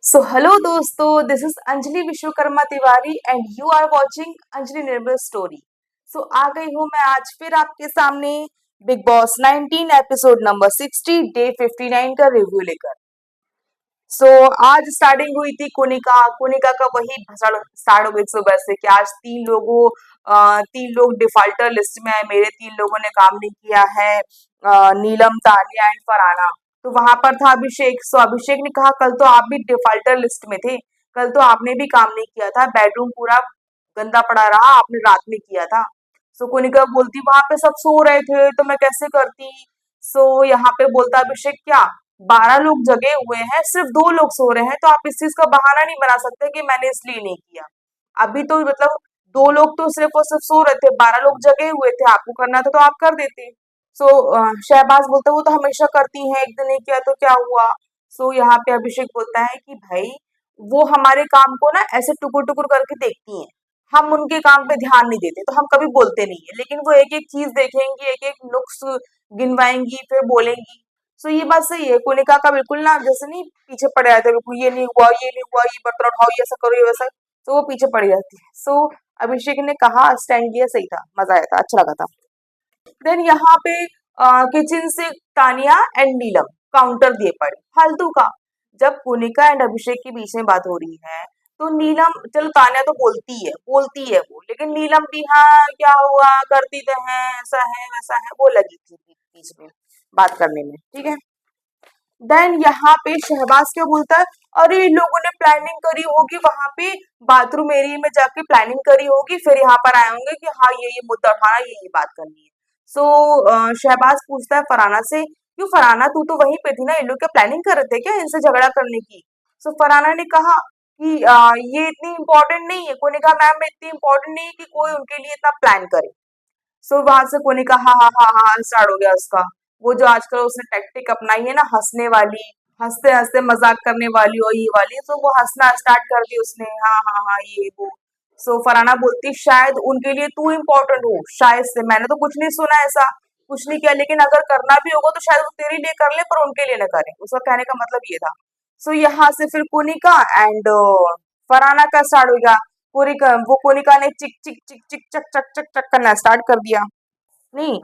So hello दोस्तों, this is Anjali Vishwakarma Tiwari and you are watching Anjali Nirmal story. So आ गई हूँ मैं आज फिर आपके सामने Bigg Boss 19 episode number 60 day 59 का रिव्यू लेकर। सो आज स्टार्टिंग हुई थी कोनिका कोनिका का वही भसड़ स्टार्ट हो गई सुबह से कि आज तीन लोग डिफॉल्टर लिस्ट में है, मेरे तीन लोगों ने काम नहीं किया है, नीलम, तानिया एंड फरहाना। तो वहां पर था अभिषेक। सो अभिषेक ने कहा कल तो आप भी डिफॉल्टर लिस्ट में थे, कल तो आपने भी काम नहीं किया था, बेडरूम पूरा गंदा पड़ा रहा, आपने रात में किया था। सो कोनिका बोलती वहां पे सब सो रहे थे तो मैं कैसे करती। सो यहाँ पे बोलता अभिषेक क्या 12 लोग जगे हुए हैं, सिर्फ 2 लोग सो रहे हैं, तो आप इस चीज का बहाना नहीं बना सकते कि मैंने इसलिए नहीं किया। अभी तो मतलब 2 लोग तो सिर्फ और सिर्फ सो रहे थे, 12 लोग जगे हुए थे, आपको करना था तो आप कर देते। सो शहबाज बोलता है वो तो हमेशा करती हैं, एक दिन नहीं किया तो क्या हुआ। सो यहाँ पे अभिषेक बोलता है कि भाई वो हमारे काम को ना ऐसे टुकुर टुकुर करके देखती हैं, हम उनके काम पे ध्यान नहीं देते तो हम कभी बोलते नहीं है, लेकिन वो एक एक चीज देखेंगी, एक एक नुक्स गिनवाएंगी फिर बोलेंगी। सो ये बात सही है, कोनिका का बिल्कुल ना जैसे नहीं पीछे पड़ जाते हैं, बिल्कुल ये नहीं हुआ, ये नहीं हुआ, ये बर्तन उठाओ, ये ऐसा करो, ये वैसा। तो वो पीछे पड़ जाती है। सो अभिषेक ने कहा स्टैंड किया, सही था, मजा आया था, अच्छा लगा था। देन यहाँ पे किचन से तानिया एंड नीलम काउंटर दिए पड़े फालतू का। जब कोनिका एंड अभिषेक के बीच में बात हो रही है तो नीलम, चलो तानिया तो बोलती है वो, लेकिन नीलम भी हाँ क्या हुआ करती तो है, ऐसा है वैसा है, वो लगी थी बीच में बात करने में, ठीक है। देन यहाँ पे शहबाज क्या बोलता है, अरे इन लोगों ने प्लानिंग करी होगी वहां पे बाथरूम एरिया में जाके प्लानिंग करी होगी, फिर यहाँ पर आए होंगे कि हाँ ये मुद्दा उठाना, ये बात करनी है। सो शहबाज पूछता है फरहाना से, क्यों फरहाना तू तो वहीं पे थी ना, इन लोग क्या प्लानिंग कर रहे थे क्या इनसे झगड़ा करने की। सो फरहाना ने कहा कि ये इतनी इंपॉर्टेंट नहीं है, कोई ने कहा मैम इतनी इंपॉर्टेंट नहीं है कि कोई उनके लिए इतना प्लान करे। सो वहां से कोने का हाँ हाँ हाँ हाँ स्टार्ट हो गया उसका। वो जो आजकल उसने टैक्टिक अपनाई है ना, हंसने वाली, हंसते हंसते मजाक करने वाली और ये वाली, तो वो हंसना स्टार्ट कर दी उसने, हाँ हाँ हाँ ये वो। सो फरहाना बोलती शायद उनके लिए तू इम्पोर्टेंट हो, शायद से, मैंने तो कुछ नहीं सुना ऐसा, कुछ नहीं किया, लेकिन अगर करना भी होगा तो शायद वो तेरे लिए कर ले पर उनके लिए ना करे, उसका कहने का मतलब ये था। सो यहाँ से फिर कुनिका एंड फरहाना का स्टार्ट हो गया। वो कोनिका ने चिक चिक चिक चिक चक चक चक चक करना स्टार्ट कर दिया। नहीं,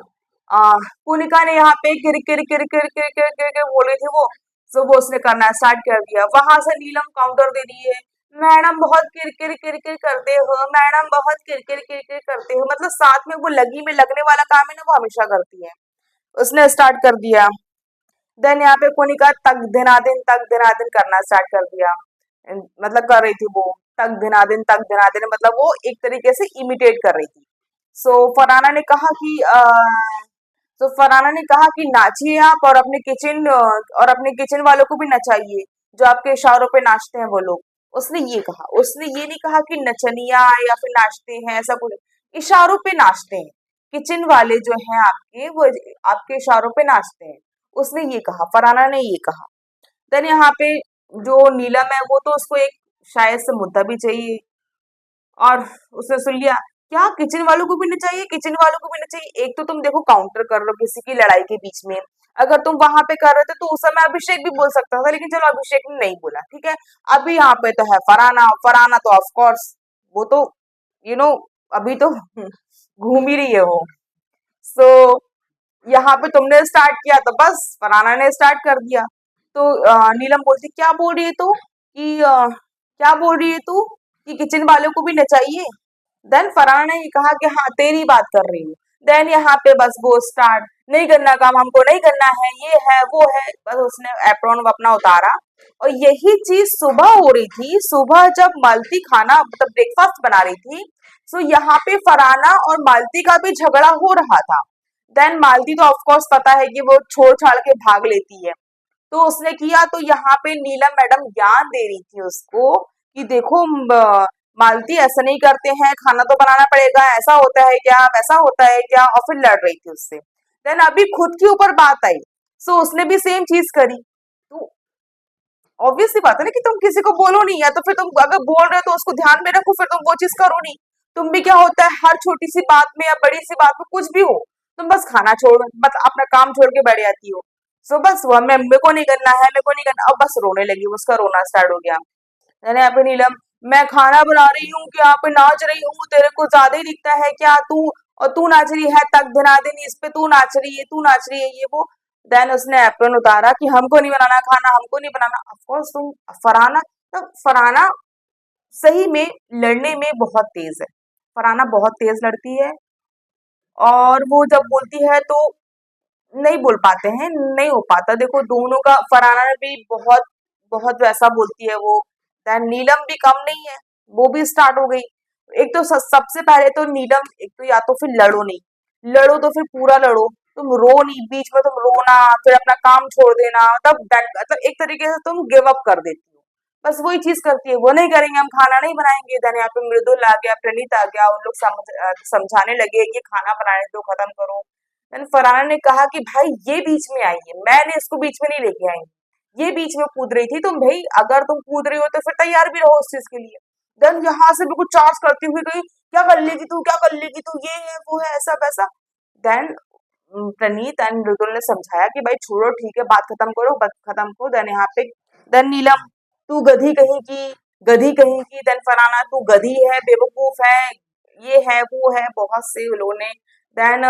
कोनिका ने यहाँ पे किर किर किर किर किर किर किर किर बोल रही थी वो, सो वो उसने करना स्टार्ट कर दिया। वहां से नीलम काउंटर दे रही है, मैडम बहुत किर किर किर किर करते हो, मैडम बहुत किर किर किर किर करते हो, मतलब साथ में वो लगी में लगने वाला काम है ना, वो हमेशा करती है, उसने स्टार्ट कर दिया। देन यहाँ पे कोनिका तक दिनादिन करना स्टार्ट कर दिया। मतलब कर रही थी वो, तक दिनादिन मतलब वो एक तरीके से इमिटेट कर रही थी। सो फरहाना ने कहा कि नाचिए आप और अपने किचन वालों को भी नचाइए, जो आपके इशारों पे नाचते हैं वो लोग। उसने ये कहा, उसने ये नहीं कहा कि नचनिया या फिर नाचते हैं, ऐसा कुछ, इशारों पे नाचते हैं, किचन वाले जो हैं आपके वो आपके इशारों पे नाचते हैं, उसने ये कहा, फरहाना ने ये कहा। देन यहाँ पे जो नीलम है वो तो उसको एक शायद से मुद्दा भी चाहिए, और उसने सुन लिया, क्या किचन वालों को भी नहीं चाहिए, किचन वालों को भी नहीं चाहिए। एक तो तुम देखो काउंटर कर रहे हो किसी की लड़ाई के बीच में, अगर तुम वहां पे कर रहे थे तो उस समय अभिषेक भी बोल सकता था, लेकिन चलो अभिषेक ने नहीं बोला, ठीक है। अभी यहाँ पे तो है फरहाना, फरहाना तो ऑफ कोर्स वो तो यू नो अभी तो घूम ही रही है वो। सो यहाँ पे तुमने स्टार्ट किया तो बस फरहाना ने स्टार्ट कर दिया। तो नीलम बोलती क्या बोल रही है तू कि क्या बोल रही है तू कि किचन वालों को भी नचाइए। देन फरहाना ने ये कहा कि हाँ तेरी बात कर रही हूँ। देन यहाँ पे बस वो स्टार्ट, नहीं करना काम हमको, नहीं करना है, ये है वो है, बस उसने एप्रोन अपना उतारा। और यही चीज सुबह हो रही थी, सुबह जब मालती खाना मतलब ब्रेकफास्ट बना रही थी, सो यहाँ पे फरहाना और मालती का भी झगड़ा हो रहा था। देन मालती तो ऑफ कोर्स पता है कि वो छोड़ छाड़ के भाग लेती है, तो उसने किया, तो यहाँ पे नीलम मैडम ज्ञान दे रही थी उसको कि देखो मालती ऐसा नहीं करते हैं, खाना तो बनाना पड़ेगा, ऐसा होता है क्या, वैसा होता है क्या, और फिर लड़ रही थी उससे। देन अभी खुद के ऊपर बात आई, सो उसने भी सेम चीज करी। तो ऑब्वियस सी बात है ना कि तुम किसी को बोलो नहीं, या तो फिर तुम अगर बोल रहे हो तो उसको ध्यान में रखो, फिर तुम वो चीज करो नहीं। तुम भी क्या होता है हर छोटी सी बात में या बड़ी सी बात में कुछ भी हो, तुम बस खाना छोड़ मतलब अपना काम छोड़ के बैठ जाती हो। सो बस वो मेरे को नहीं करना है, मेरे को नहीं करना, अब बस रोने लगी, उसका रोना स्टार्ट हो गया। मैंने यहाँ पे नीलम, मैं खाना बना रही हूँ कि यहाँ पे नाच रही हूँ, तेरे को ज्यादा ही दिखता है क्या तू, और तू नाच रही है, तक ध्यान देनी इस पे, तू नाच रही है, तू नाच रही है, ये वो। देन उसने एप्रन उतारा कि हमको नहीं बनाना खाना, हमको नहीं बनाना। ऑफ कोर्स तुम फरहाना, तो फरहाना सही में लड़ने में बहुत तेज है। फरहाना बहुत तेज लड़ती है, और वो जब बोलती है तो नहीं बोल पाते हैं, नहीं हो पाता। देखो दोनों का, फरहाना भी बहुत बहुत वैसा बोलती है वो। देन नीलम भी कम नहीं है, वो भी स्टार्ट हो गई। एक तो सबसे पहले तो नीलम, एक तो या तो फिर लड़ो नहीं, लड़ो तो फिर पूरा लड़ो, तुम रो नहीं, बीच में तुम रोना, फिर अपना काम छोड़ देना, तब मतलब एक तरीके से तुम गिव अप कर देती हो। बस वही चीज करती है, वो नहीं करेंगे, हम खाना नहीं बनाएंगे। देन यहाँ पे मृदुल आ गया, प्रणीत आ गया, उन लोग समझाने लगे कि खाना बनाने दो, खत्म करो। देन फरहाना ने कहा कि भाई ये बीच में आई है, मैंने इसको बीच में नहीं लेके आई, ये बीच में कूद रही थी, तुम भाई अगर तुम कूद रही हो तो फिर तैयार भी रहो उस चीज के लिए। देन यहाँ से भी कुछ चार्ज करती हुई गई, क्या कर लेगी तू, क्या कर लेगी तू, ये है वो है, ऐसा वैसा। देन प्रणीत एंड मृदुल ने समझाया कि भाई छोड़ो, ठीक है, बात खत्म करो, बात खत्म करो। देन यहाँ पे, देन नीलम, तू गधी कहीं की, गधी कहीं की। देन फरहाना, तू गधी है, बेवकूफ है, ये है वो है, बहुत से लोगों ने। देन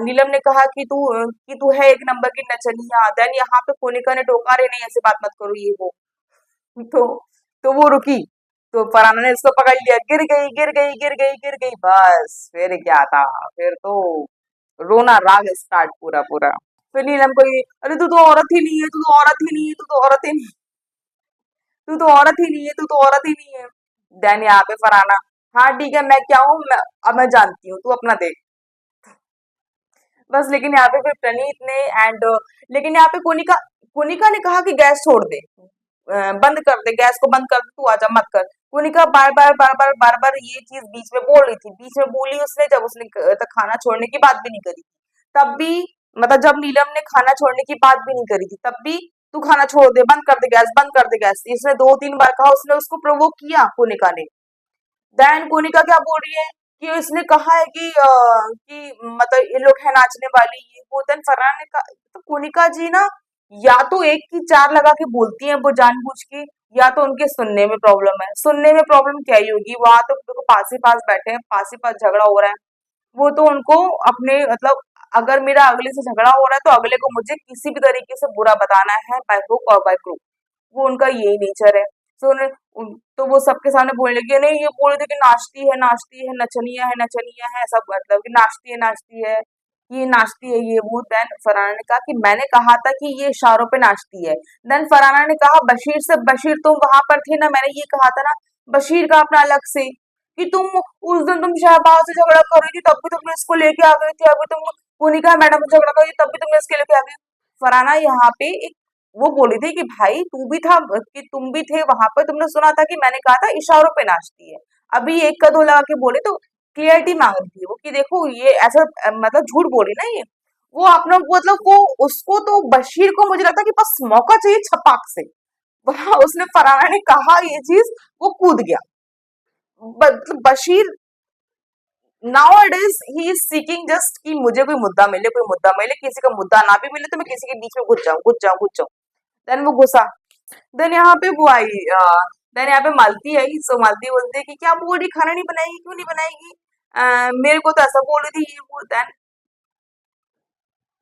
नीलम ने कहा कि तू है एक नंबर की नचनिया। देन यहाँ पे कोनिका ने टोका, अरे नहीं ऐसे बात मत करो, ये वो। तो तो वो रुकी, तो फरहाना ने इसको पकड़ लिया, गिर गई गिर गई गिर गई गिर गई, बस फिर क्या था, फिर तो रोना राग स्टार्ट पूरा पूरा। फिर नीलम को ये, अरे तू तो औरत ही नहीं है, तू तो औरत ही नहीं है, तू तो औरत ही नहीं, तू तो औरत ही नहीं है, तू तो औरत ही नहीं है। देन यहाँ पे फरहाना, हाँ ठीक है, मैं क्या हूँ, अब मैं जानती हूँ, तू अपना देख। बस लेकिन यहाँ पे फिर प्रणीत ने एंड, लेकिन यहाँ पे कोनिका, कोनिका ने कहा कि गैस छोड़ दे, बंद कर दे, गैस को बंद कर दे, तू आजा मत कर। कोनिका बार बार बार बार बार बार ये चीज बीच में बोल रही थी, बीच में बोली उसने, जब उसने तक खाना छोड़ने की बात भी नहीं करी, तब भी, मतलब जब नीलम ने खाना छोड़ने की बात भी नहीं करी थी, तब भी तू खाना छोड़ दे, बंद कर दे गैस, बंद कर दे गैस, इसने दो तीन बार कहा, उसने उसको प्रोवोक किया कोनिका ने। देन कोनिका क्या बोल रही है कि इसने कहा है कि मतलब ये लोग है नाचने वाली, ये वो। देन फरहान ने कहा, तो कोनिका जी ना, या तो एक की चार लगा के बोलती हैं वो जानबूझ के, या तो उनके सुनने में प्रॉब्लम है। सुनने में प्रॉब्लम क्या ही होगी, वहां तो देखो पास ही पास बैठे हैं, पास ही पास झगड़ा हो रहा है, वो तो उनको अपने मतलब, अगर मेरा अगले से झगड़ा हो रहा है तो अगले को मुझे किसी भी तरीके से बुरा बताना है, बाय हुक और बाय क्रूक, वो उनका यही नेचर है। तो तो वो सबके सामने बोलने लगी, नहीं ये बोल रहे थे कि नाचती है, नचनिया है, नचनिया है, सब मतलब कि नाचती है, ये नाचती है, ये वो। देन फरहाना ने कहा कि मैंने कहा था कि ये इशारों पे नाचती है। देन फरहाना ने कहा बशीर से, बशीर तुम वहां पर थे ना, मैंने ये कहा था ना, बशीर का अपना अलग से, कि तुम उस दिन तुम शहबाज से झगड़ा कर रही थी, तब भी तुमने इसको लेके आ गई थी, अभी तुम मोनिका मैडम से झगड़ा कर रही थी, तब भी तुमने इसके लेके आ गई। फरहाना यहाँ पे एक वो बोली थी कि भाई तू भी था, कि तुम भी थे वहां पर, तुमने सुना था कि मैंने कहा था इशारों पे नाचती है। अभी एक का दो लगा के बोले तो क्लियरिटी मांग रही थी वो, कि देखो ये ऐसा मतलब झूठ बोली ना ये, वो अपना मतलब वो, उसको तो बशीर को मुझे लगता है कि बस मौका चाहिए छपाक से, वहां उसने फरहाना ने कहा ये चीज, वो कूद गया। मतलब Bashir now it is he is seeking just कि मुझे कोई मुद्दा मिले, कोई मुद्दा मिले, किसी का मुद्दा ना भी मिले तो मैं किसी के बीच में घुस जाऊं, घुस जाऊं, घुस जाऊं। देन वो घुसा। देन यहाँ पे वो आई, देन यहाँ पे मालती आई, सो मालती बोलती है कि क्या वो बोली खाना नहीं बनाएगी, क्यों नहीं बनाएगी, मेरे को तो ऐसा बोल रही थी, ये वो। देन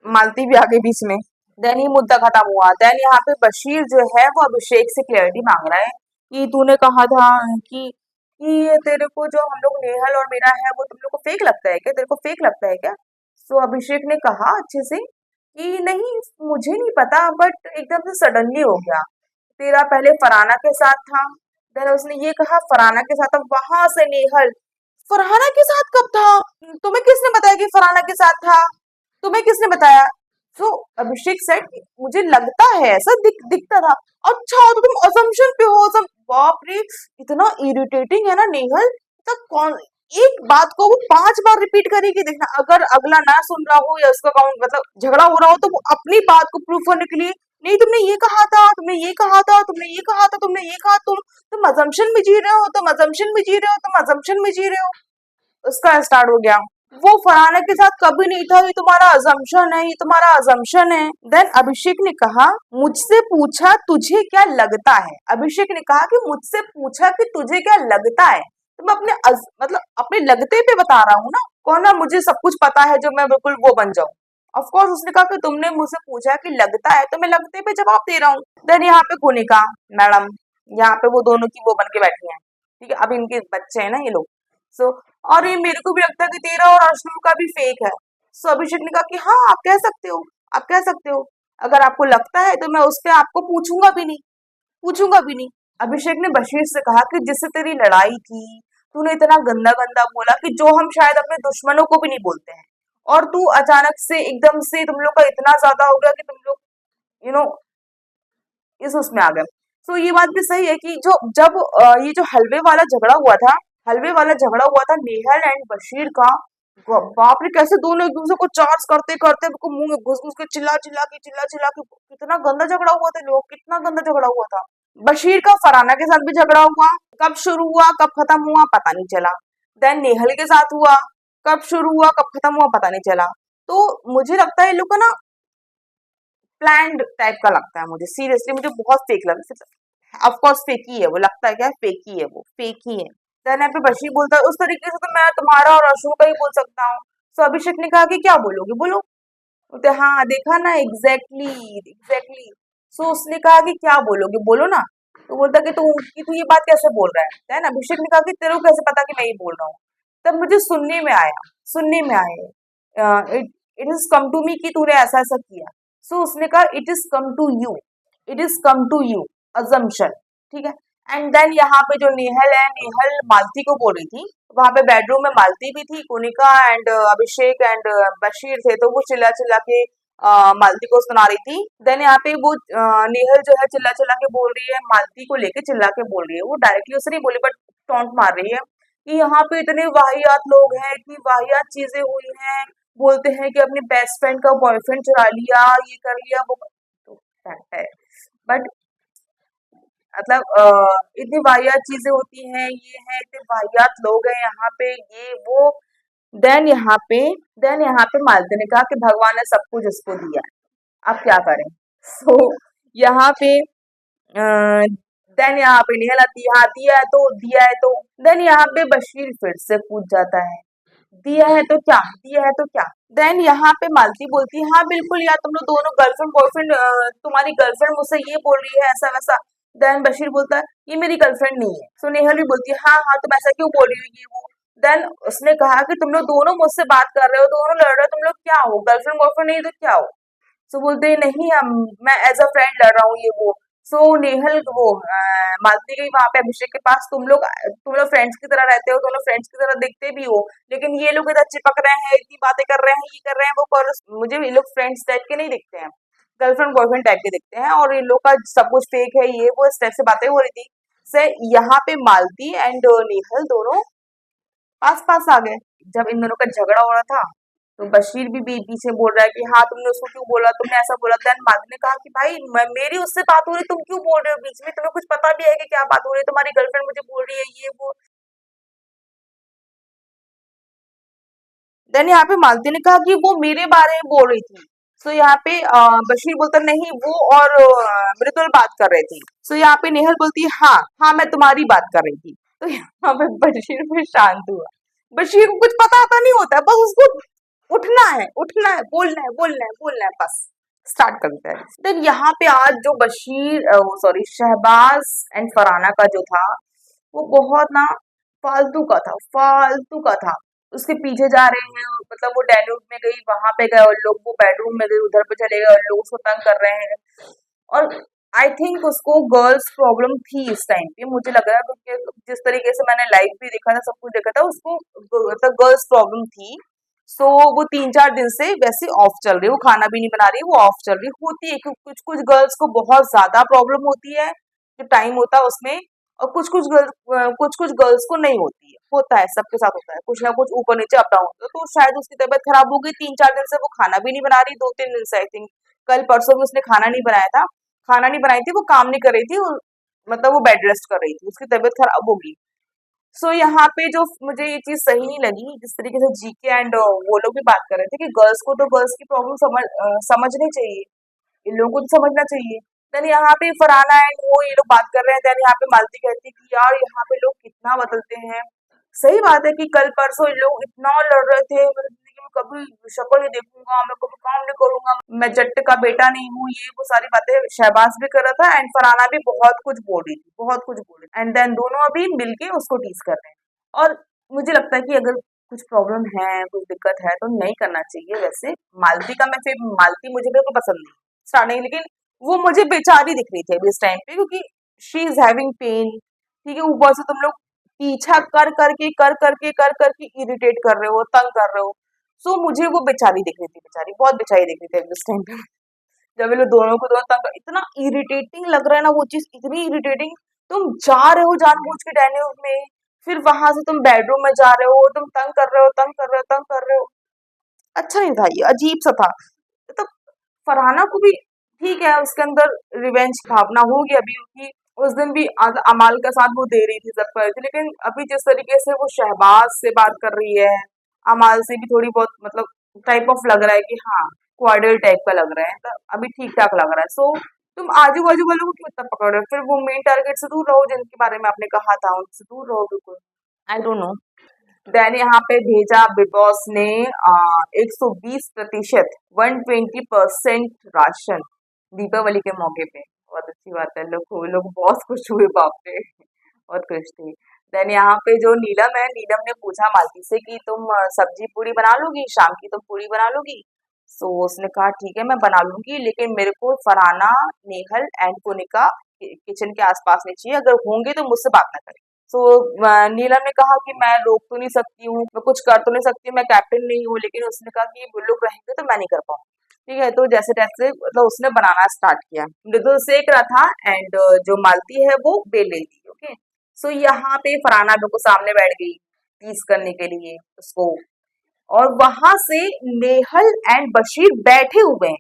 मालती भी आ गई बीच में। देन ये मुद्दा खत्म हुआ। देन यहाँ पे बशीर जो है वो अभिषेक से क्लैरिटी मांग रहा है कि तूने कहा था कि ये तेरे को जो हम लोग नेहल और मेरा है वो तुम लोग को फेक लगता है क्या, तेरे को फेक लगता है क्या। सो अभिषेक ने कहा अच्छे से कि नहीं, मुझे नहीं पता, बट एकदम से सडनली हो गया। तेरा पहले फरहाना के साथ था। देन उसने ये कहा फरहाना के साथ था, वहां से नेहल, फरहाना के साथ कब था, तुम्हें किसने बताया कि फरहाना के साथ था, तुम्हें किसने बताया। सो अभिषेक सेड, मुझे लगता है ऐसा दिखता था। अच्छा तो तुम असम्पशन पे हो, सब बाप रे, इतना इरिटेटिंग है ना नेहल। तो कौन एक बात को वो 5 बार रिपीट करेगी, देखना अगर अगला ना सुन रहा हो या उसका काउंट मतलब झगड़ा हो रहा हो, तो वो अपनी बात को प्रूफ करने के लिए, नहीं तुमने ये कहा था, तुमने ये कहा था, तुमने ये कहा था, तुमने ये कहा, तुम अजम्पशन में जी रहे हो, तुम अजम्पशन में जी रहे हो, तुम अजम्पशन में जी रहे हो, उसका स्टार्ट हो गया। वो फरहाना के साथ कभी नहीं था, ये तुम्हारा अजम्पशन है, ये तुम्हारा अजम्पशन है। देन अभिषेक ने कहा, मुझसे पूछा तुझे क्या लगता है। अभिषेक ने कहा कि मुझसे पूछा कि तुझे क्या लगता है, तो मैं अपने मतलब अपने लगते पे बता रहा हूँ ना, कौन ना मुझे सब कुछ पता है जो मैं बिल्कुल वो बन जाऊं। ऑफ कोर्स उसने कहा कि तुमने मुझसे पूछा कि लगता है तो मैं लगते पे जवाब दे रहा हूँ। देन यहाँ पे कोनिका मैडम, यहाँ पे वो दोनों की वो बन के बैठी हैं, ठीक है, अब इनके बच्चे हैं ना ये लोग। सो और ये मेरे को भी लगता है कि तेरा और अश्नू का भी फेक है। सो अभिषेक ने कहा कि हाँ आप कह सकते हो, आप कह सकते हो, अगर आपको लगता है तो मैं उस पे आपको पूछूंगा भी नहीं, पूछूंगा भी नहीं। अभिषेक ने बशीर से कहा कि जिससे तेरी लड़ाई थी, तूने इतना गंदा गंदा बोला कि जो हम शायद अपने दुश्मनों को भी नहीं बोलते हैं, और तू अचानक से एकदम से तुम लोग का इतना ज्यादा हो गया कि तुम लोग यू नो इस उसमें आ गए। सो ये बात भी सही है कि जो जब ये जो हलवे वाला झगड़ा हुआ था, हलवे वाला झगड़ा हुआ था नेहल एंड बशीर का, बाप रे कैसे दोनों एक दूसरे को चार्ज करते करते उनको मुंह में घुस घुस के चिल्ला चिल्ला के कितना गंदा झगड़ा हुआ था, लोग कितना गंदा झगड़ा हुआ था। बशीर का फरहाना के साथ भी झगड़ा हुआ, कब शुरू हुआ कब खत्म हुआ पता नहीं चला। देन नेहल के साथ हुआ, कब शुरू हुआ कब खत्म हुआ पता नहीं चला। तो मुझे लगता है ये लोग का ना प्लान्ड टाइप का लगता है मुझे, सीरियसली मुझे बहुत फेक लगता है। ऑफ कोर्स फेक ही है वो, लगता है क्या फेक ही है, वो फेक ही है। देन यहाँ पे बशीर बोलता है उस तरीके से तो मैं तुम्हारा और अशोक का ही बोल सकता हूँ। सो अभिषेक ने कहा कि क्या बोलोगे बोलो। बोलते हाँ देखा ना, एग्जैक्टली एग्जैक्टली। सो उसने कहा कि क्या बोलोगे बोलो ना। तो बोलता कि तू ये बात कैसे बोल रहा है। देन अभिषेक ने कहा कि तेरे को कैसे पता कि मैं ये बोल रहा हूँ। तब मुझे सुनने में आया it it is come to me कि तूने ऐसा ऐसा किया। सो उसने कहा it is come to you, it is come to you, assumption, ठीक है। एंड देन यहाँ पे जो नेहल है, नेहल मालती को बोल रही थी, वहां पे बेडरूम में मालती भी थी, कोनिका एंड अभिषेक एंड बशीर थे, तो वो चिल्ला चिल्ला के मालती को सुना रही थी। देन यहाँ पे वो नेहल जो है चिल्ला चिल्ला के बोल रही है, मालती को लेके चिल्ला के बोल रही है, वो डायरेक्टली उसे नहीं बोली बट टॉन्ट मार रही है कि यहाँ पे इतने वाहियात लोग हैं, इतनी वाहियात चीजें हुई हैं, बोलते हैं कि अपने बेस्ट फ्रेंड का बॉयफ्रेंड चुरा लिया, ये कर लिया वो तो है। बट मतलब इतनी वाहियात चीजें होती हैं, ये है, इतने वाहियात लोग हैं यहाँ पे, ये वो। देन यहाँ पे देन यहाँ पे मालती ने कहा कि भगवान ने सब कुछ इसको दिया है, अब क्या करें। सो यहाँ पे देन यहाँ पे निहल आती है, हाँ दिया है तो दिया है तो। देन यहाँ पे बशीर फिर से पूछ जाता है, दिया है तो क्या, दिया है तो क्या। देन यहाँ पे मालती बोलती है हाँ बिल्कुल यार, तुम लोग दोनों गर्लफ्रेंड बॉयफ्रेंड, तुम्हारी गर्लफ्रेंड मुझसे ये बोल रही है ऐसा वैसा। देन बशीर बोलता है ये मेरी गर्लफ्रेंड नहीं है। सो नेहल भी बोलती है हाँ हाँ तुम ऐसा क्यों बोल रही हो ये वो। देन उसने कहा कि तुम लोग दोनों मुझसे बात कर रहे हो, दोनों लड़ रहे हो, तुम लोग क्या हो, गर्लफ्रेंड बॉयफ्रेंड नहीं तो क्या हो। सो बोलते हैं नहीं हम, मैं एज अ फ्रेंड लड़ रहा हूँ ये वो। सो नेहल वो मालती गई वहां पे अभिषेक के पास, तुम लोग फ्रेंड्स की तरह रहते हो, तुम लोग फ्रेंड्स की तरह दिखते भी हो, लेकिन ये लोग इधर चिपक रहे हैं, इतनी बातें कर रहे हैं, ये कर रहे हैं वो कर, मुझे ये लोग फ्रेंड्स टाइप के नहीं दिखते हैं, गर्लफ्रेंड बॉयफ्रेंड टाइप के दिखते हैं, और इन लोग का सब कुछ फेक है, ये वो इस टाइप से बातें हो रही थी। से यहाँ पे मालती एंड नेहल दोनों पास पास आ गए। जब इन दोनों का झगड़ा हो रहा था, तो बशीर भी पीछे बोल रहा है कि हाँ तुमने उसको क्यों बोला, तुमने ऐसा बोला। देन मालती ने कहा कि भाई मेरी उससे बात हो रही, तुम क्यों बोल रहे हो बीच में, तुम्हें कुछ पता भी है कि क्या बात हो रही है, तुम्हारी गर्लफ्रेंड मुझे बोल रही है ये वो। देन यहाँ पे मालती ने कहा कि वो मेरे बारे में बोल रही थी। सो यहाँ पे बशीर बोलता नहीं वो और मृदुल बात कर रहे थे। सो यहाँ पे नेहल बोलती है हाँ हाँ मैं तुम्हारी बात कर रही थी। तो यहाँ पे बशीर फिर शांत हुआ। बशीर को कुछ पता आता नहीं होता है, बस उसको उठना है, बोलना है बस, स्टार्ट करता है। देन यहाँ पे आज जो बशीर सॉरी शहबाज एंड फरहाना का जो था, वो बहुत ना फालतू का था। उसके पीछे जा रहे हैं, मतलब वो डाइनिंग में गई, वहां पे गए और लोग, वो बेडरूम में गई, उधर पे चले गए और लोग उसको तंग कर रहे हैं। और आई थिंक उसको गर्ल्स प्रॉब्लम थी इस टाइम पे, मुझे लग रहा है, क्योंकि जिस तरीके से मैंने लाइव भी देखा था, सब कुछ देखा था, उसको मतलब गर्ल्स प्रॉब्लम थी। सो वो 3-4 दिन से वैसे ऑफ चल रही है, वो खाना भी नहीं बना रही, वो ऑफ चल रही होती है, क्योंकि कुछ कुछ गर्ल्स को बहुत ज्यादा प्रॉब्लम होती है जो टाइम होता है उसमें, और कुछ कुछ गर्ल्स को नहीं होती है, होता है सबके साथ होता है, कुछ ना कुछ ऊपर नीचे अप डाउन होता है। तो शायद उसकी तबीयत खराब हो गई, 3-4 दिन से वो खाना भी नहीं बना रही, 2-3 दिन से आई थिंक, कल परसों भी उसने खाना नहीं बनाया था, खाना नहीं बनाई थी, वो काम नहीं कर रही थी, मतलब वो बेड रेस्ट कर रही थी, उसकी तबीयत खराब होगी। सो यहाँ पे जो मुझे ये चीज सही नहीं लगी, जिस तरीके से जीके एंड वो लोग भी बात कर रहे थे कि गर्ल्स को तो गर्ल्स की प्रॉब्लम समझनी चाहिए, इन लोगों को तो समझना चाहिए। देन यहाँ पे फरहाना एंड वो ये लोग बात कर रहे हैं। देन यहाँ पे मालती कहती है कि यार यहाँ पे लोग कितना बदलते हैं। सही बात है कि कल परसों ये लोग इतना लड़ रहे थे, मैं जिंदगी में कभी शक्ल नहीं देखूंगा, मैं कभी काम नहीं करूंगा, मैं जट्ट का बेटा नहीं हूँ, ये वो सारी बातें शहबाज भी कर रहा था एंड फरहाना भी बहुत कुछ बोल रही थी, बहुत कुछ बोल रही थी। एंड देन दोनों अभी मिलके उसको टीज कर रहे हैं। और मुझे लगता है कि अगर कुछ प्रॉब्लम है, कुछ दिक्कत है तो नहीं करना चाहिए। वैसे मालती का मैं फिर मालती मुझे बिल्कुल पसंद नहीं स्टार्टिंग, लेकिन वो मुझे बेचारी दिख रही थी अभी इस टाइम पे, क्योंकि शी इज हैविंग पेन। ठीक है, ऊपर से तुम लोग पीछा कर करके इरिटेट कर रहे हो, तंग कर रहे हो। सो मुझे वो बेचारी दिख रही थी, बेचारी बहुत बेचारी दिख रही थी अभी इस टाइम पे। जब ये लोग दोनों को दोनों तंग इतना इरिटेटिंग लग रहा है ना, वो चीज इतनी इरिटेटिंग। तुम जा रहे हो जानबूझ के डाइनिंग रूम में, फिर वहां से तुम बेडरूम में जा रहे हो, तुम तंग कर रहे हो, तंग कर रहे हो, तंग कर रहे हो। अच्छा नहीं था, ये अजीब सा था। तो फरहाना को भी ठीक है, उसके अंदर रिवेंज भावना होगी अभी, क्योंकि उस दिन भी अमाल का साथ वो दे रही थी, सब कर रही थी, लेकिन अभी जिस तरीके से वो शहबाज से बात कर रही है, अमाल से भी थोड़ी बहुत मतलब टाइप ऑफ लग रहा है कि हाँ क्वाडल टाइप का लग रहा है, तो अभी ठीक ठाक लग रहा है। सो तुम आजू बाजू वालों को क्यों इतना पकड़ रहे हो? फिर वो मेन टारगेट से दूर रहो, जिनके बारे में आपने कहा था उनसे दूर रहो बिल्कुल। I don't know. देन यहाँ पे भेजा बिग बॉस ने 120%, 120% राशन दीपावली के मौके पे। बहुत अच्छी बात है, लोग बहुत खुश हुए, बाप रे बहुत खुश थे। देन यहाँ पे जो नीलम है, नीलम ने पूछा मालती से कि तुम सब्जी पूरी बना लोगी, शाम की तुम पूरी बना लोगी? सो उसने कहा ठीक है मैं बना लूंगी, लेकिन मेरे को फरहाना, नेहल एंड कोनिका किचन के आसपास नहीं चाहिए, अगर होंगे तो मुझसे बात ना करें। सो नीलम ने कहा कि मैं रोक तो नहीं सकती हूँ, मैं कुछ कर तो नहीं सकती, मैं कैप्टन नहीं हूँ, लेकिन उसने कहा कि वो लोग रहेंगे तो मैं नहीं कर पाऊंगी। ठीक है, तो जैसे तैसे मतलब उसने बनाना स्टार्ट किया, मृदुल सेक रहा था एंड जो मालती है वो बेल रही थी। ओके, सो यहाँ पे फरहाना बिल्कुल सामने बैठ गई टीज करने के लिए उसको, और वहां से नेहल एंड बशीर बैठे हुए हैं।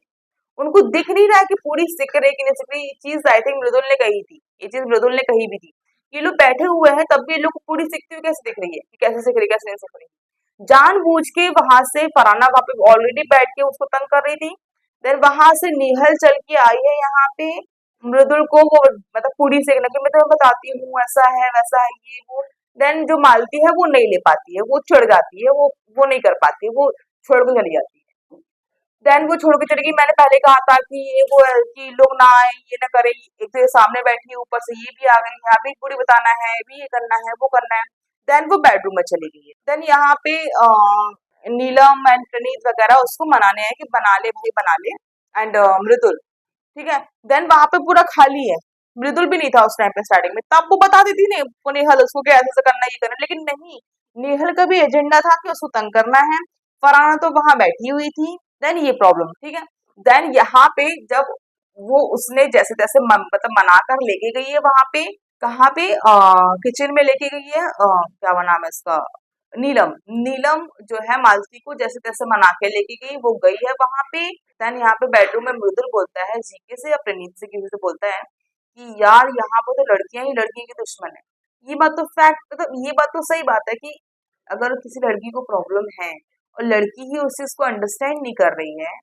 उनको दिख नहीं रहा है कि पूरी सिक रही कि नहीं सिक रही। ये चीज आई थिंक मृदुल ने कही थी, ये चीज मृदुल ने कही भी थी। ये लोग बैठे हुए हैं तब भी ये लोग को पूरी सिकती हुई कैसे दिख रही है, कि कैसे सिक रही, कैसे नहीं सिक रही। जानबूझ के वहां से फराना वहां पे ऑलरेडी बैठ के उसको तंग कर रही थी। देन वहां से निहल चल के आई है यहाँ पे मृदुल को वो मतलब पूरी सेकने की, मैं तुम्हें बताती हूँ ऐसा है वैसा है ये वो। देन जो मालती है वो नहीं ले पाती है, वो चिढ़ जाती है, वो नहीं कर पाती है, वो छोड़ के चली जाती है। देन वो छोड़ के चली गई। मैंने पहले कहा था कि ये वो है कि लोग ना आए, ये ना करें, एक तो ये सामने बैठी है, ऊपर से ये भी आ गई, यहाँ भी पूरी बताना है, भी ये करना है, वो करना है। देन वो बेडरूम में चली गई है। देन यहाँ पे नीलम एंड प्रणीत वगैरह उसको मनाने हैं कि बना ले भाई बना ले, एंड मृदुल, ठीक है। देन वहां पे पूरा खाली है, मृदुल भी नहीं था उस टाइम पे स्टार्टिंग में, तब वो बता देती नहीं वो नेहल उसको कि ऐसे ऐसे करना है, ये करना है। लेकिन नहीं, नेहल का भी एजेंडा था कि उसको तंग करना है। फरहाना तो वहां बैठी हुई थी। देन ये प्रॉब्लम, ठीक है। देन यहाँ पे जब वो उसने जैसे तैसे मतलब मना कर लेके गई है वहां पे, कहाँ पे किचन में लेके गई है, क्या वो नाम है इसका, नीलम। नीलम जो है मालती को जैसे तैसे मना के लेके गई, वो गई है वहां पे। देन यहाँ पे बेडरूम में मृदुल बोलता है जीके से या प्रणीत से किसी से बोलता है कि यार यहाँ पे तो लड़कियां ही लड़कियों की दुश्मन है। ये बात तो फैक्ट, मतलब ये बात तो सही बात है कि अगर किसी लड़की को प्रॉब्लम है और लड़की ही उस चीज को अंडरस्टैंड नहीं कर रही है,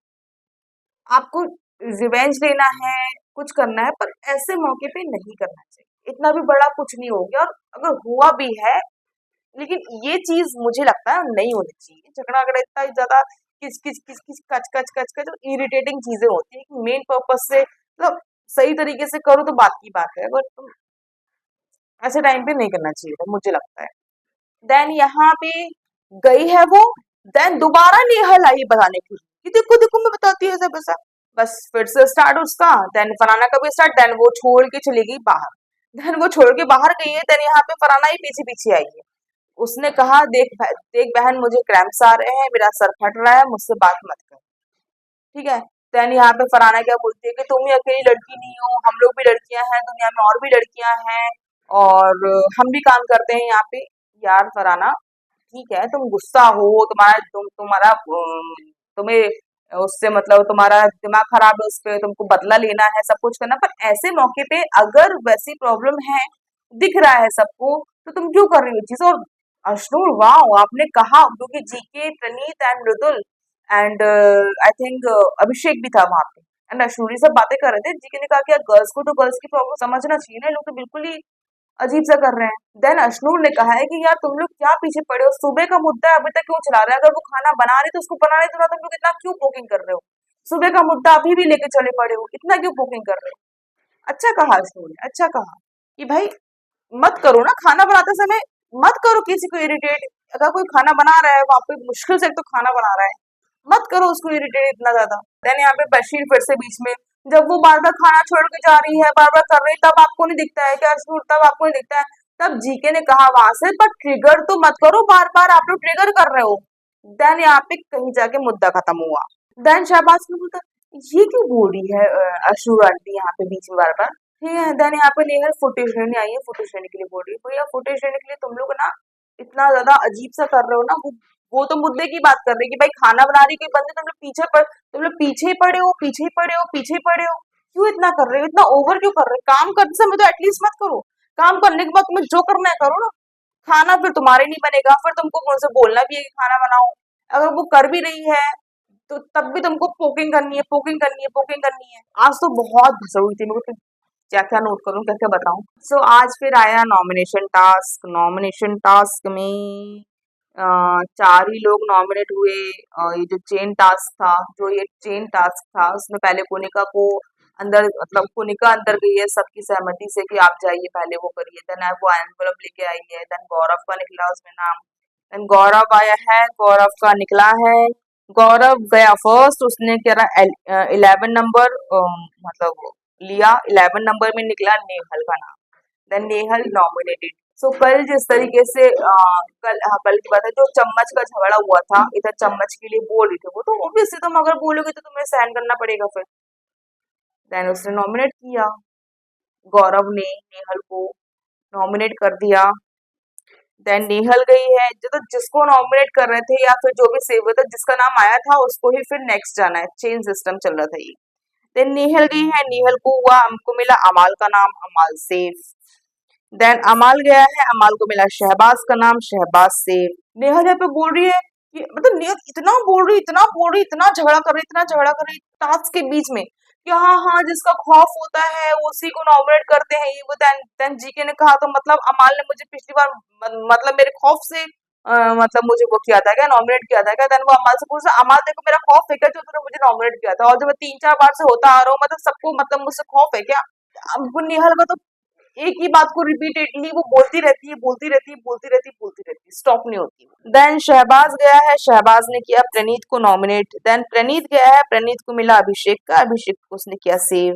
आपको रिवेंज लेना है, कुछ करना है, पर ऐसे मौके पे नहीं करना चाहिए। इतना भी बड़ा कुछ नहीं हो गया, और अगर हुआ भी है, लेकिन ये चीज मुझे लगता है नहीं होनी चाहिए। झगड़ा अगर इतना ज्यादा किच किच किच किच कच कच कच कच इरिटेटिंग चीजें होती है, मेन पर्पज से मतलब सही तरीके से करो तो बात की बात है, बट तुम ऐसे टाइम पे नहीं करना चाहिए था, मुझे लगता है। देन यहाँ पे गई है वो, देन दोबारा नेहल आई बताने के लिए कि देखो देखो मैं बताती हूँ ऐसा वैसा। बस फिर से स्टार्ट उसका। देन फराना का भी स्टार्ट। देन वो छोड़ के चली गई बाहर। देन वो छोड़ के बाहर गई है। देन यहाँ पे फराना ही पीछे पीछे आई है। उसने कहा देख बहन, मुझे क्रैम्प्स आ रहे हैं, मेरा सर फट रहा है, मुझसे बात मत कर, ठीक है। देन यहाँ पे फराना क्या बोलती है कि तुम ही अकेली लड़की नहीं हो, हम लोग भी लड़कियां हैं, दुनिया में और भी लड़कियां हैं, और हम भी काम करते हैं यहाँ पे। यार फराना, ठीक है तुम गुस्सा हो, तुम्हारा तुम्हें उससे मतलब तुम्हारा दिमाग खराब है, उस पे तुमको बदला लेना है, सब कुछ करना, पर ऐसे मौके पे अगर वैसी प्रॉब्लम है, दिख रहा है सबको, तो तुम क्यों कर रही हो चीज? और अश्नूर, वाह, आपने कहा, क्योंकि GK, Praneet and Mridul and I think Abhishek भी था वहां पे, एंड अश्नूर, ये सब बातें कर रहे थे। जीके ने कहा कि यार गर्ल्स को तो गर्ल्स की प्रॉब्लम समझना चाहिए ना, ये लोग तो बिल्कुल ही अजीब सा कर रहे हैं। देन अश्नूर ने कहा है कि यार तुम लोग क्या पीछे पड़े हो, सुबह का मुद्दा है, अभी तक क्यों चला रहे हैं? अगर वो खाना बना रही तो उसको बनाने दो ना, तुम लोग इतना क्यों पोकिंग कर रहे हो? सुबह का मुद्दा अभी भी लेके चले पड़े हो, इतना क्यों पोकिंग कर रहे हो? अच्छा कहा अश्नूर ने, अच्छा कहा कि भाई मत करो ना खाना बनाते समय, मत करो किसी को इरिटेट। अगर कोई खाना बना रहा है वहां पे, मुश्किल से एक तो खाना बना रहा है, मत करो उसको इरिटेट इतना ज्यादा। देन यहाँ पे बशीर फिर से बीच में, जब वो बार बार खाना छोड़ के जा रही है, बार बार कर रही है, तब आपको नहीं दिखता है क्या अश्नूर? तब आपको नहीं दिखता है? तब जीके ने कहा वहां से, पर ट्रिगर तो मत करो, बार बार आप लोग ट्रिगर कर रहे हो। देन यहाँ पे कहीं जाके मुद्दा खत्म हुआ। देन शहबाज ने बोलता, ये क्यों बोल रही है अश्नूर आंटी यहाँ पे बीच में बार बार? ठीक है, देन यहाँ पे नेहल फुटेज लेने आई है, फुटेज लेने के लिए बोल रही है। भैया फुटेज लेने के लिए तुम लोग ना इतना ज्यादा अजीब सा कर रहे हो ना, वो तो मुद्दे की बात कर रही है कि भाई खाना बना रही कोई बंदे, तुम लोग पीछे ही पड़े हो, पीछे ही पड़े हो, पीछे ही पड़े हो। क्यों इतना कर रहे हो, इतना ओवर क्यों कर रहे हो? काम करते समय तो एटलीस्ट मत करो, काम करने के बाद तुम्हें जो करना है करो ना। खाना फिर तुम्हारे नहीं बनेगा, फिर तुमको कौन से बोलना भी है कि खाना बनाओ। अगर वो कर भी रही है तो तब भी तुमको पोकिंग करनी है, पोकिंग करनी है, पोकिंग करनी है। आज तो बहुत भसड़ हुई थी मेरे को, क्या क्या नोट करूं, क्या क्या बताऊं। सो आज फिर आया नॉमिनेशन टास्क। नॉमिनेशन टास्क में चार ही लोग नॉमिनेट हुए। ये जो चेन टास्क था, जो ये चेन टास्क था, उसमें पहले कोनिका को अंदर, मतलब कोनिका अंदर गई है सबकी सहमति से कि आप जाइए पहले वो करिए। देन वो एनवलप लेके आई है। देन गौरव का निकला उसमें नाम। देन गौरव आया है, गौरव का निकला है। गौरव गया फर्स्ट, उसने कह रहा 11 नंबर, मतलब लिया। 11 नंबर में निकला नेहल का नाम। Then Nehal nominated. सो कल जिस तरीके से कल की बात है, जो चम्मच का झगड़ा हुआ था, इधर चम्मच के लिए बोल रही थी वो, तो ऑब्वियसली तुम अगर बोलोगे तो तुम्हें सहन करना पड़ेगा फिर। देन उसने नॉमिनेट किया, गौरव ने नेहल को नॉमिनेट कर दिया। देन नेहल गई है, जो तो जिसको नॉमिनेट कर रहे थे या फिर जो भी सेव हुआ था, जिसका नाम आया था उसको ही फिर नेक्स्ट जाना है, चेन सिस्टम चल रहा था ये। देन नेहल गई है, नेहल को हुआ, हमको मिला अमाल का नाम, अमाल सेफ। देन अमाल गया है, अमाल को मिला शहबाज का नाम, शहबाज सेफ। नेहल यहाँ पे बोल रही है कि, मतलब नेहल इतना बोल रही, इतना बोल रही, इतना झगड़ा कर रही, इतना झगड़ा कर रही टास्क के बीच में कि हाँ हाँ, जिसका खौफ होता है उसी को नॉमिनेट करते हैं ये वो। देन जीके ने कहा, तो मतलब अमाल ने मुझे पिछली बार मतलब मेरे खौफ से मतलब मुझे वो किया था क्या, नॉमिनेट किया था क्या? देन वो अमाल से पूछा, अमाल देखो मेरा खौफ है क्या जो तूने मुझे नॉमिनेट किया था? और जो मैं 3-4 बार से होता आ रहा हूँ, मतलब सबको, मतलब मुझसे खौफ है क्या? अब वो नेहल का तो एक ही बात को रिपीटेडली वो बोलती रहती है, बोलती रहती है, बोलती रहती है, बोलती रहती है, स्टॉप नहीं होती। देन शहबाज गया है, शहबाज ने किया प्रणीत को नॉमिनेट। देन प्रणीत गया है, प्रणीत को मिला अभिषेक का, अभिषेक को उसने किया सेव।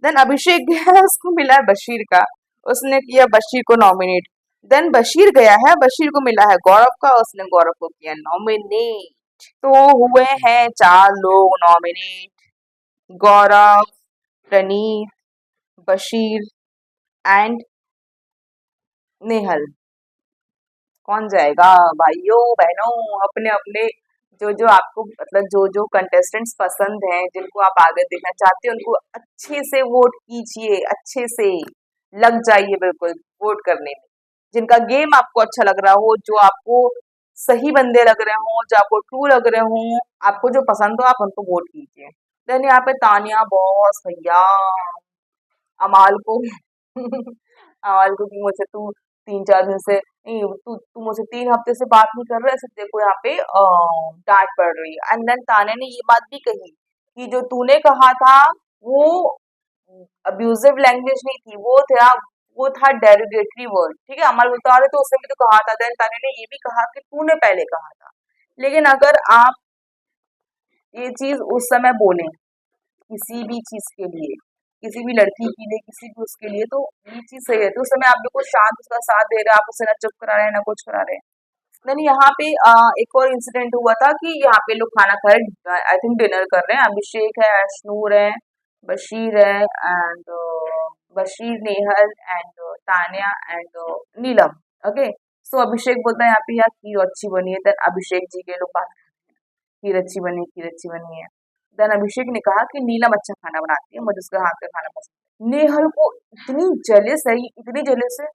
देन अभिषेक गया है, उसको मिला है बशीर का, उसने किया बशीर को नॉमिनेट। देन बशीर गया है, बशीर को मिला है गौरव का, उसने गौरव को किया नॉमिनेट। तो हुए हैं 4 लोग नॉमिनेट, गौरव, प्रणीत, बशीर एंड नेहल। कौन जाएगा? भाइयों बहनों, अपने अपने जो जो आपको, मतलब जो जो कंटेस्टेंट्स पसंद हैं, जिनको आप आगे देखना चाहते हैं, उनको अच्छे से वोट कीजिए, अच्छे से लग जाइए बिल्कुल वोट करने में। जिनका गेम आपको अच्छा लग रहा हो, जो आपको सही बंदे लग रहे हो, जो आपको ट्रू लग रहे हो, आपको जो पसंद हो, आप उनको वोट कीजिए। देन यहाँ पे तानिया बॉस भैया, अमाल को अमाल को कि मुझसे तू 3-4 दिन से नहीं, तू तू मुझसे 3 हफ्ते से बात नहीं कर रहा है, ऐसे देखो यहाँ पे डांट पड़ रही है। एंड देन ताने ने ये बात भी कही कि जो तूने कहा था वो अब्यूजिव लैंग्वेज नहीं थी, वो था डेरोगेटरी वर्ड। ठीक है, अमल बता रहे तो उसने भी तो कहा था। देन ताने ने ये भी कहा कि तूने पहले कहा था। लेकिन अगर आप ये चीज उस समय बोले किसी भी चीज के लिए, किसी भी लड़की के लिए, किसी भी उसके लिए, तो ये चीज सही है। तो उस समय आप बिल्कुल शांत उसका साथ दे रहे हैं, आप उसे ना चुप करा रहे हैं ना कुछ करा रहे हैं। देन यहाँ पे एक और इंसिडेंट हुआ था कि यहाँ पे लोग खाना खा रहे, आई थिंक डिनर कर रहे हैं। अभिषेक है, अशनूर है, बशीर है and Baseer, Nehal and Tanya and Neelam. Okay, so Abhishek बोलता है यहाँ पे यार खीर अच्छी बनी है। देन अभिषेक जी के लोग बात, खीर अच्छी बनी है, खीर अच्छी बनी है। देन अभिषेक ने कहा कि नीलम अच्छा खाना बनाती है, मुझे उसके हाथ का खाना पसंद है। नेहल को इतनी जेलस है, इतनी जेलस है,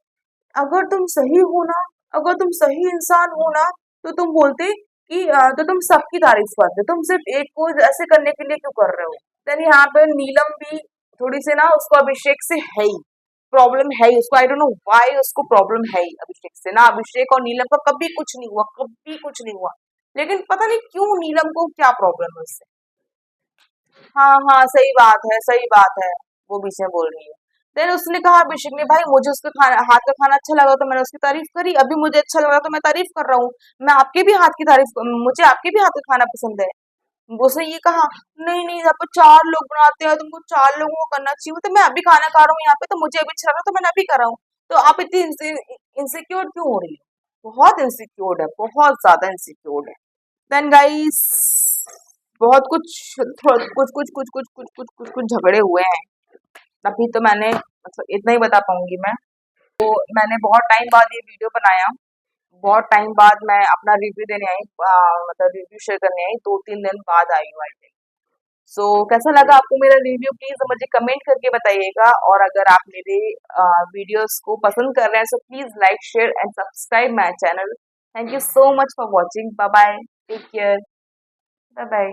अगर तुम सही हो ना, अगर तुम सही इंसान हो ना, तो तुम बोलते कि तो तुम सबकी तारीफ करते, तुम सिर्फ एक को ऐसे करने के लिए क्यों कर रहे हो। देन यहाँ पे नीलम भी थोड़ी सी ना, उसको अभिषेक से है ही प्रॉब्लम, है ही उसको, आई डोंट नो व्हाई उसको प्रॉब्लम है ही अभिषेक से ना। अभिषेक और नीलम का कभी कुछ नहीं हुआ, कभी कुछ नहीं हुआ, लेकिन पता नहीं क्यों नीलम को क्या प्रॉब्लम है उससे। हाँ हाँ, सही बात है, सही बात है, वो बीच में बोल रही है। देन उसने कहा अभिषेक ने, भाई मुझे उसके खाना, हाथ का खाना अच्छा लगा तो मैंने उसकी तारीफ करी, अभी मुझे अच्छा लगा तो मैं तारीफ कर रहा हूँ। मैं आपके भी हाथ की तारीफ, मुझे आपके भी हाथ का खाना पसंद है। उसने ये कहा, नहीं नहीं, यहाँ पे 4 लोग बनाते हैं, तुमको 4 लोगों को करना चाहिए, तो मैं अभी खाना खा रहा हूँ यहाँ पे, तो मुझे अभी अच्छा लगा तो मैंने अभी कर रहा हूँ। तो आप इतनी इनसिक्योर क्यों हो रही हो, बहुत इनसिक्योर है, बहुत ज्यादा इनसिक्योर है। देन गाइस, बहुत कुछ, कुछ कुछ कुछ कुछ कुछ कुछ कुछ कुछ कुछ झगड़े हुए हैं। अभी तो मैंने, मतलब इतना ही बता पाऊंगी मैं। तो मैंने बहुत टाइम बाद ये वीडियो बनाया, बहुत टाइम बाद मैं अपना रिव्यू देने आई, मतलब रिव्यू शेयर करने आई, 2-3 दिन बाद आई हूँ आई थिंक। सो कैसा लगा आपको मेरा रिव्यू, प्लीज मुझे कमेंट करके बताइएगा। और अगर आप मेरे वीडियोस को पसंद कर रहे हैं, so please like share and subscribe my channel. Thank you so much for watching, bye bye, take care, bye bye.